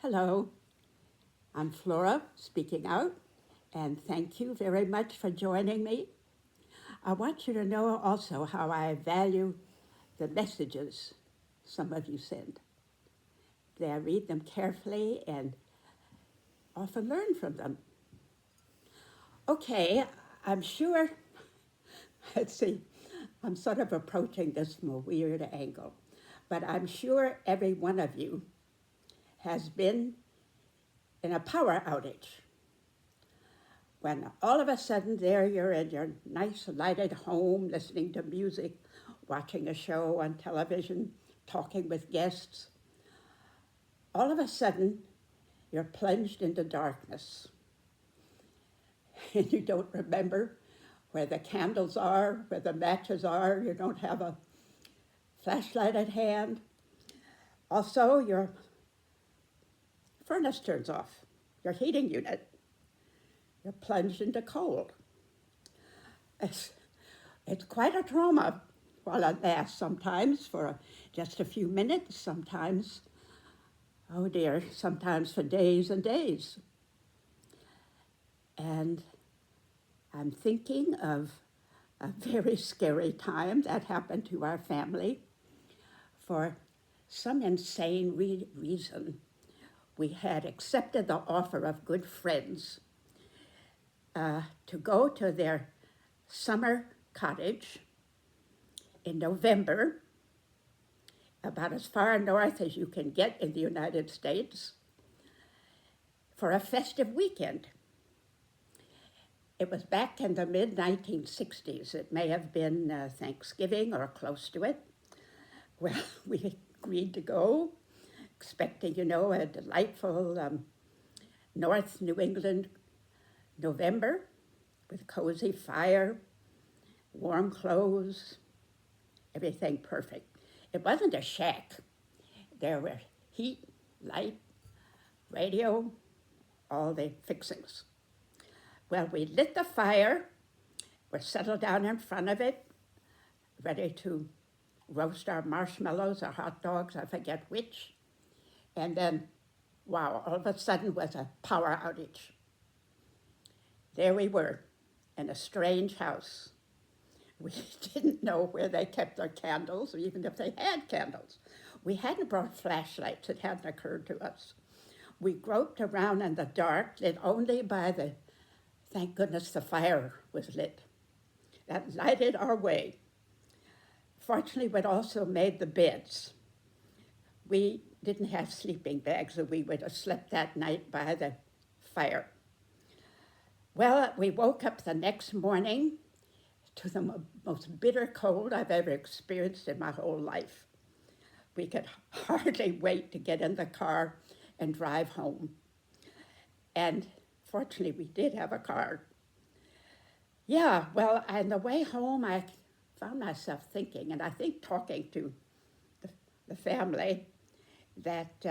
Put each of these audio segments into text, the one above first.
Hello, I'm Flora speaking out, and thank you very much for joining me. I want you to know also how I value the messages some of you send. I read them carefully and often learn from them. Okay, I'm sure, let's see, I'm sort of approaching this from a weird angle, but I'm sure every one of you has been in a power outage when all of a sudden there you're in your nice lighted home listening to music, watching a show on television, talking with guests. All of a sudden you're plunged into darkness and you don't remember where the candles are, where the matches are, you don't have a flashlight at hand. Also, your furnace turns off, your heating unit, you're plunged into cold. It's, it's quite a trauma while it lasts sometimes for just a few minutes, sometimes, oh dear, sometimes for days and days. And I'm thinking of a very scary time that happened to our family. For some insane reason, we had accepted the offer of good friends to go to their summer cottage in November, about as far north as you can get in the United States, for a festive weekend. It was back in the mid-1960s. It may have been Thanksgiving or close to it. Well, we agreed to go, expecting, a delightful North New England November with cozy fire, warm clothes, everything perfect. It wasn't a shack. There were heat, light, radio, all the fixings. Well, we lit the fire, we're settled down in front of it, ready to roast our marshmallows or hot dogs, I forget which. And then, wow, all of a sudden was a power outage. There we were in a strange house. We didn't know where they kept their candles, or even if they had candles. We hadn't brought flashlights, it hadn't occurred to us. We groped around in the dark, lit only by thank goodness the fire was lit. That lighted our way. Fortunately, we'd also made the beds. We didn't have sleeping bags, so we would have slept that night by the fire. Well, we woke up the next morning to the most bitter cold I've ever experienced in my whole life. We could hardly wait to get in the car and drive home. And fortunately, we did have a car. Yeah, well, on the way home, I found myself thinking, and I think talking to the family, that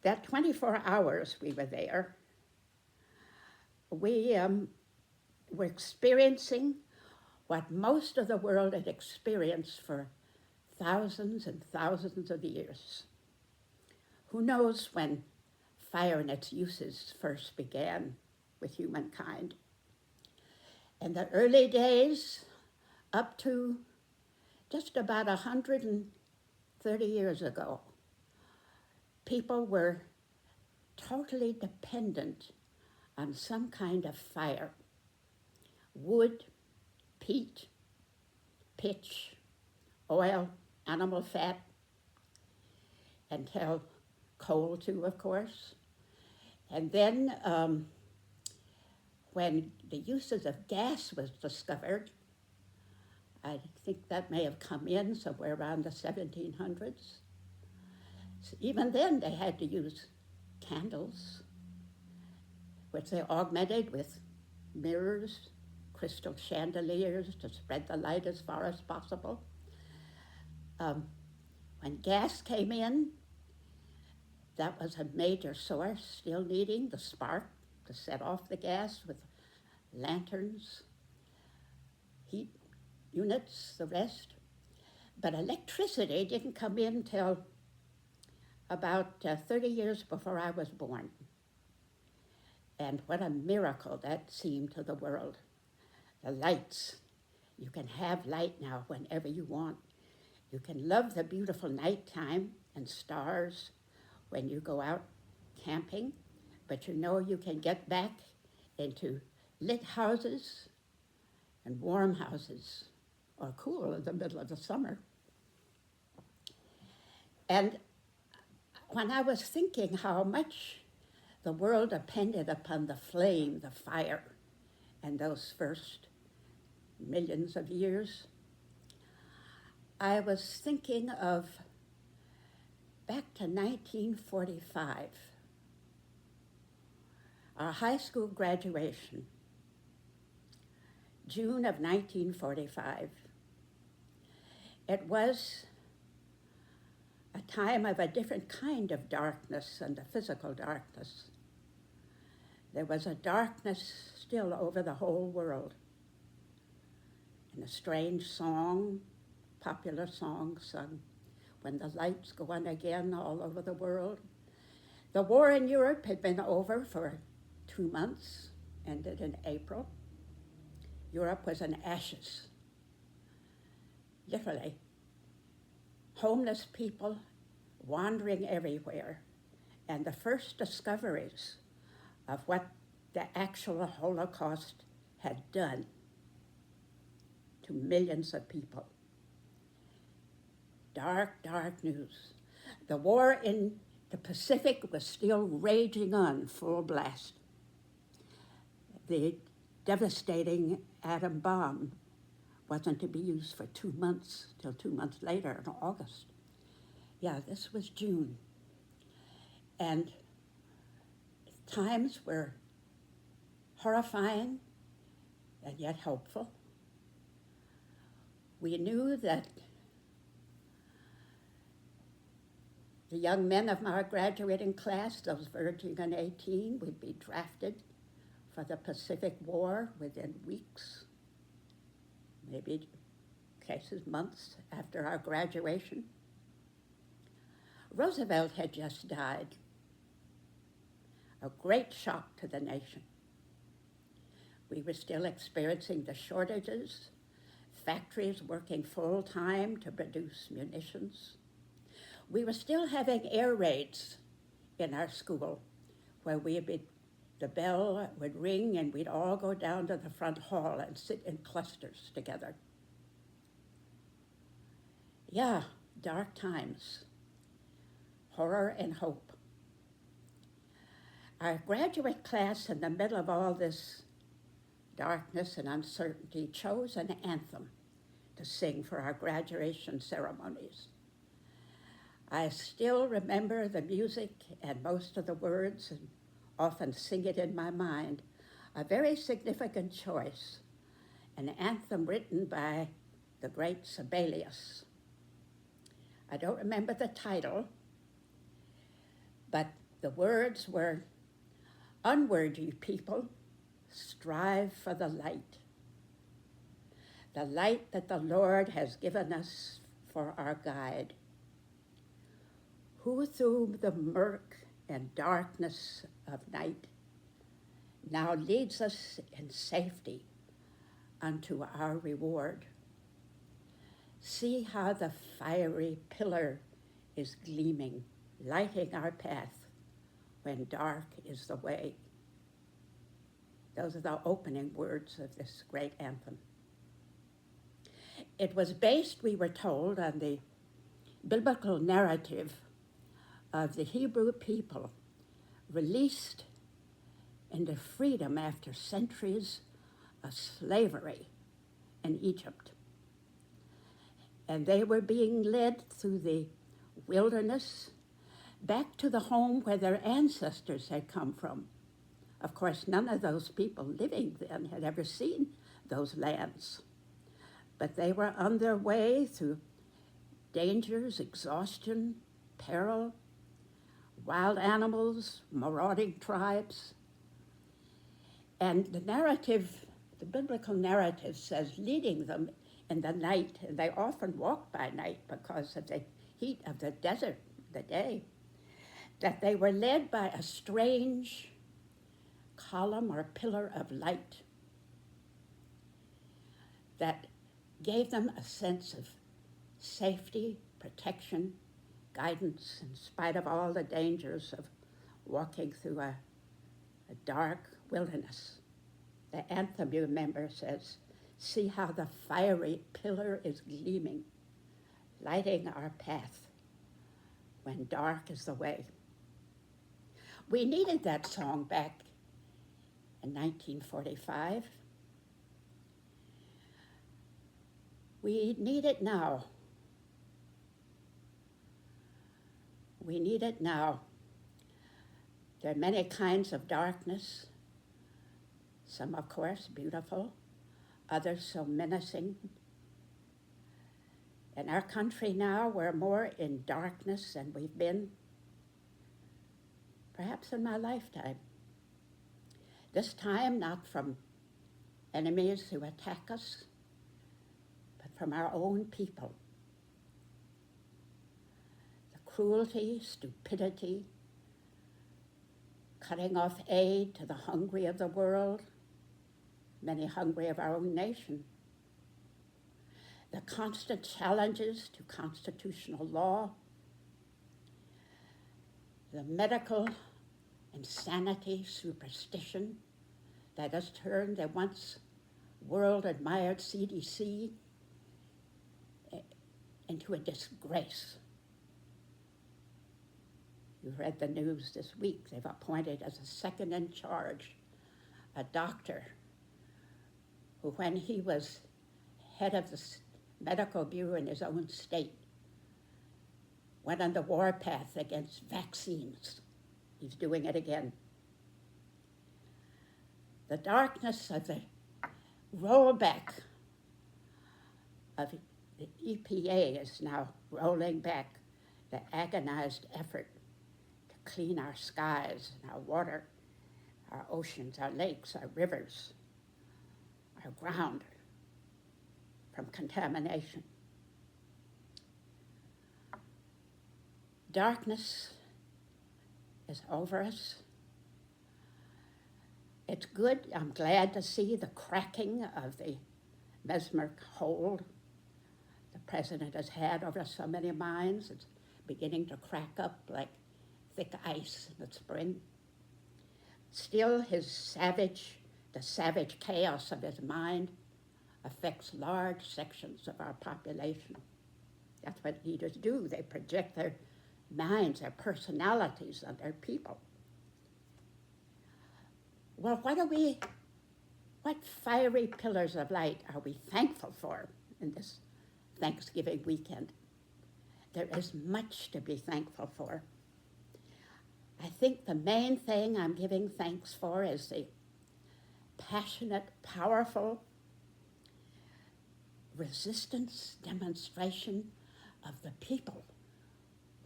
that 24 hours we were there, we were experiencing what most of the world had experienced for thousands and thousands of years. Who knows when fire and its uses first began with humankind? In the early days, up to just about 130 years ago, people were totally dependent on some kind of fire. Wood, peat, pitch, oil, animal fat, until coal too, of course. And then when the uses of gas was discovered, I think that may have come in somewhere around the 1700s. So even then they had to use candles, which they augmented with mirrors, crystal chandeliers to spread the light as far as possible. When gas came in, that was a major source, still needing the spark to set off the gas with lanterns, heat units, the rest. But electricity didn't come in till about 30 years before I was born. And what a miracle that seemed to the world. The lights. You can have light now whenever you want. You can love the beautiful nighttime and stars when you go out camping, but you know you can get back into lit houses and warm houses, or cool in the middle of the summer. And when I was thinking how much the world depended upon the flame, the fire, and those first millions of years, I was thinking of back to 1945, our high school graduation, June of 1945. It was a time of a different kind of darkness than the physical darkness. There was a darkness still over the whole world. And a strange song, popular song sung, "When the lights go on again all over the world." The war in Europe had been over for 2 months, ended in April. Europe was in ashes, literally. Homeless people wandering everywhere, and the first discoveries of what the actual Holocaust had done to millions of people. Dark, dark news. The war in the Pacific was still raging on full blast. The devastating atom bomb wasn't to be used for 2 months, till 2 months later in August. Yeah, this was June. And times were horrifying and yet hopeful. We knew that the young men of our graduating class, those verging on 18, would be drafted for the Pacific War within weeks, maybe cases months after our graduation. Roosevelt had just died, a great shock to the nation. We were still experiencing the shortages, factories working full-time to produce munitions. We were still having air raids in our school where the bell would ring and we'd all go down to the front hall and sit in clusters together. Yeah, dark times, horror and hope. Our graduate class, in the middle of all this darkness and uncertainty, chose an anthem to sing for our graduation ceremonies. I still remember the music and most of the words and often sing it in my mind. A very significant choice, an anthem written by the great Sibelius. I don't remember the title, but the words were, "Onward, ye people, strive for the light that the Lord has given us for our guide, who through the murk and darkness of night now leads us in safety unto our reward. See how the fiery pillar is gleaming, lighting our path when dark is the way." Those are the opening words of this great anthem. It was based, we were told, on the biblical narrative of the Hebrew people released into freedom after centuries of slavery in Egypt. And they were being led through the wilderness back to the home where their ancestors had come from. Of course, none of those people living then had ever seen those lands. But they were on their way through dangers, exhaustion, peril, wild animals, marauding tribes. And the narrative, the biblical narrative says, leading them in the night, and they often walked by night because of the heat of the desert, the day. that they were led by a strange column or pillar of light that gave them a sense of safety, protection, guidance, in spite of all the dangers of walking through a dark wilderness. The anthem, you remember, says, "See how the fiery pillar is gleaming, lighting our path when dark is the way." We needed that song back in 1945. We need it now. We need it now. There are many kinds of darkness, some, of course, beautiful, others so menacing. In our country now, we're more in darkness than we've been, perhaps in my lifetime. This time, not from enemies who attack us, but from our own people. The cruelty, stupidity, cutting off aid to the hungry of the world, many hungry of our own nation. The constant challenges to constitutional law, the medical insanity, superstition that has turned the once world-admired CDC into a disgrace. You read the news this week. They've appointed as a second in charge a doctor who, when he was head of the medical bureau in his own state, went on the warpath against vaccines. He's doing it again. The darkness of the rollback of the EPA is now rolling back the agonized effort to clean our skies and our water, our oceans, our lakes, our rivers, our ground from contamination. Darkness is over us. It's good, I'm glad to see the cracking of the mesmeric hold the president has had over so many minds. It's beginning to crack up like thick ice in the spring. Still, the savage chaos of his mind affects large sections of our population. That's what leaders do. They project their minds, their personalities on their people. Well, what fiery pillars of light are we thankful for in this Thanksgiving weekend? There is much to be thankful for. I think the main thing I'm giving thanks for is the passionate, powerful resistance demonstration of the people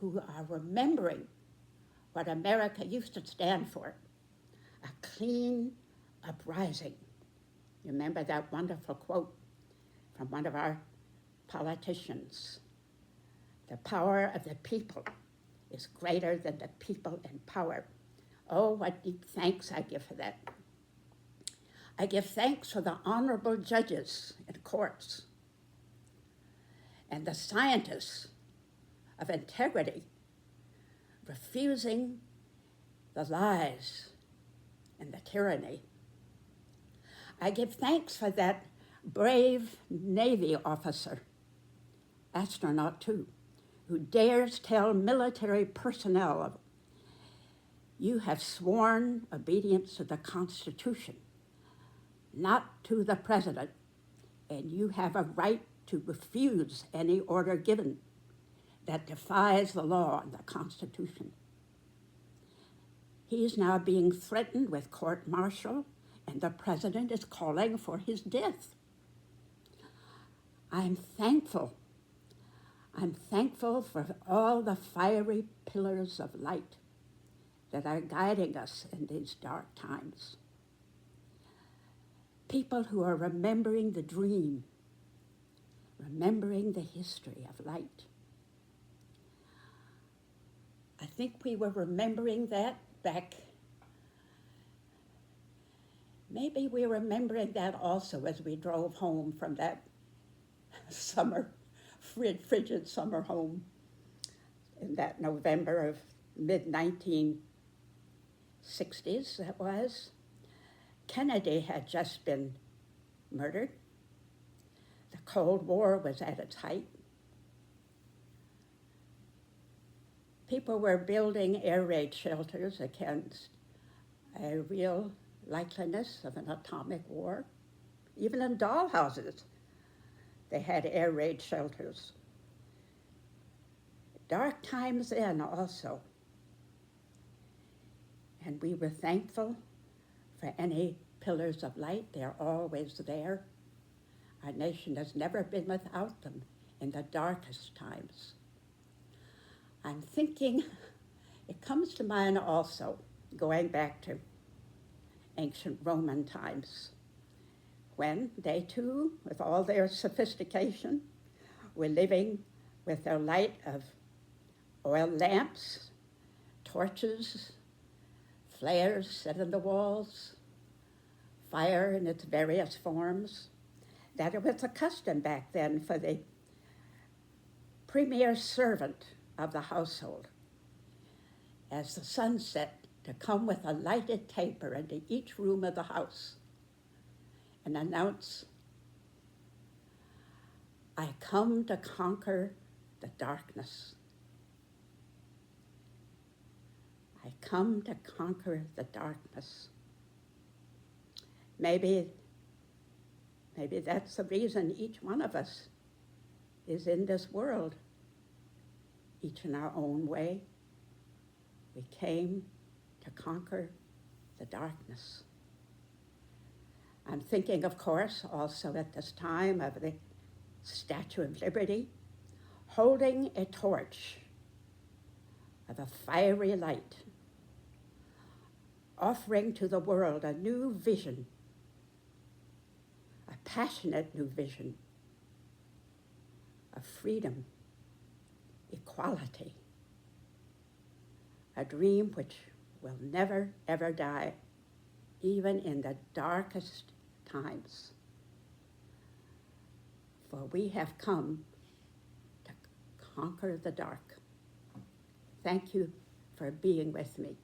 who are remembering what America used to stand for, a clean uprising. You remember that wonderful quote from one of our politicians, "The power of the people is greater than the people in power." Oh, what deep thanks I give for that. I give thanks for the honorable judges in courts and the scientists of integrity refusing the lies and the tyranny. I give thanks for that brave Navy officer, astronaut too, who dares tell military personnel, "You have sworn obedience to the Constitution, not to the president, and you have a right to refuse any order given that defies the law and the Constitution." He is now being threatened with court-martial, and the president is calling for his death. I'm thankful for all the fiery pillars of light that are guiding us in these dark times. People who are remembering the dream, remembering the history of light. I think we were remembering that back. Maybe we were remembering that also as we drove home from that summer, frigid summer home in that November of mid-1960s, that was. Kennedy had just been murdered. The Cold War was at its height. People were building air raid shelters against a real likeliness of an atomic war. Even in dollhouses, they had air raid shelters. Dark times then also. And we were thankful for any pillars of light. They're always there. Our nation has never been without them in the darkest times. I'm thinking, it comes to mind also, going back to ancient Roman times, when they too, with all their sophistication, were living with their light of oil lamps, torches, flares set in the walls, fire in its various forms, that it was a custom back then for the premier servant of the household, as the sun set, to come with a lighted taper into each room of the house and announce, "I come to conquer the darkness. I come to conquer the darkness." Maybe that's the reason each one of us is in this world, each in our own way. We came to conquer the darkness. I'm thinking, of course, also at this time of the Statue of Liberty, holding a torch of a fiery light, offering to the world a new vision, a passionate new vision of freedom, equality, a dream which will never, ever die, even in the darkest times. For we have come to conquer the dark. Thank you for being with me.